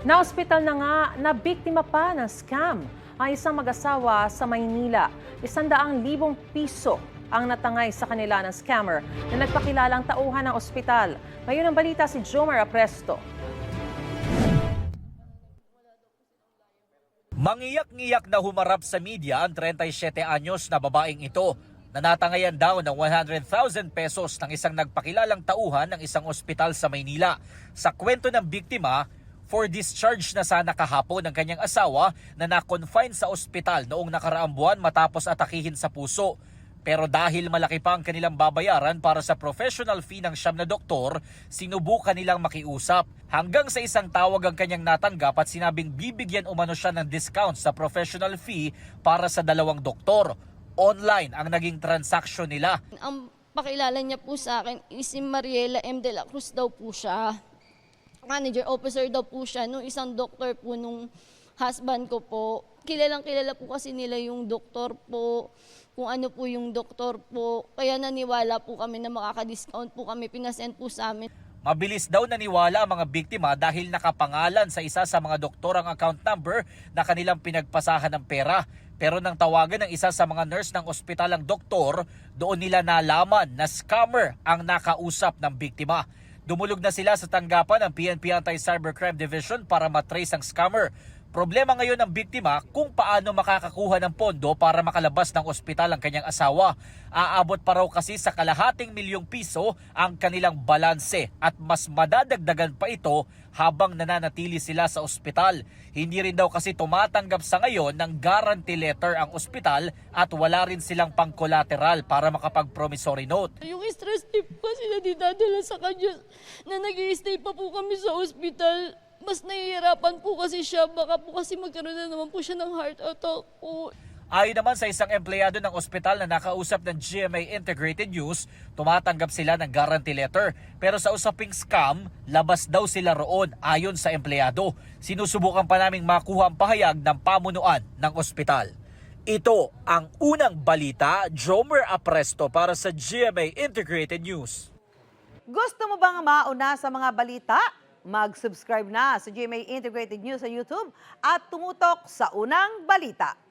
Naospital na nga na biktima pa ng scam ang isang mag-asawa sa Maynila. 100,000 piso ang natangay sa kanila ng scammer na nagpakilalang tauhan ng ospital. Ngayon ang balita si Jomer Apresto. Mangiyak-ngiyak na humarap sa media ang 37 anyos na babaeng ito na natangayan daw ng 100,000 pesos ng isang nagpakilalang tauhan ng isang ospital sa Maynila. Sa kwento ng biktima, for discharge na sana kahapon ng kanyang asawa na na-confine sa ospital noong nakaraang buwan matapos atakihin sa puso. Pero dahil malaki pa ang kanilang babayaran para sa professional fee ng siyam na doktor, sinubukan nilang makiusap. Hanggang sa isang tawag ang kanyang natanggap at sinabing bibigyan umano siya ng discount sa professional fee para sa 2 doktor. Online ang naging transaksyon nila. Ang pakilala niya po sa akin is si Mariela M. De La Cruz daw po siya. Manager officer daw po siya nung isang doktor po nung husband ko po. Kilalang kilala po kasi nila yung doktor po, kung ano po yung doktor po. Kaya naniwala po kami na makaka-discount po kami, pinasend po sa amin. Mabilis daw naniwala ang mga biktima dahil nakapangalan sa isa sa mga doktor ang account number na kanilang pinagpasahan ng pera. Pero nang tawagan ng isa sa mga nurse ng ospital ang doktor, doon nila nalaman na scammer ang nakausap ng biktima. Dumulog na sila sa tanggapan ng PNP Anti-Cybercrime Division para matrace ang scammer. Problema ngayon ng biktima kung paano makakakuha ng pondo para makalabas ng ospital ang kanyang asawa. Aabot pa raw kasi sa ₱250,000 ang kanilang balanse at mas madadagdagan pa ito habang nananatili sila sa ospital. Hindi rin daw kasi tumatanggap sa ngayon ng guarantee letter ang ospital at wala rin silang pang-collateral para makapag-promissory note. Yung stress tip kasi na dinadala sa kanya na nag-i-stay pa po kami sa ospital. Mas nahihirapan po kasi siya, baka po kasi magkaroon na naman po siya ng heart attack po. Ayon naman sa isang empleyado ng ospital na nakausap ng GMA Integrated News, tumatanggap sila ng guarantee letter. Pero sa usaping scam, labas daw sila roon ayon sa empleyado. Sinusubukan pa naming makuha ang pahayag ng pamunuan ng ospital. Ito ang unang balita, Jomer Apresto para sa GMA Integrated News. Gusto mo bang mauna sa mga balita? Mag-subscribe na sa GMA Integrated News sa YouTube at tumutok sa unang balita.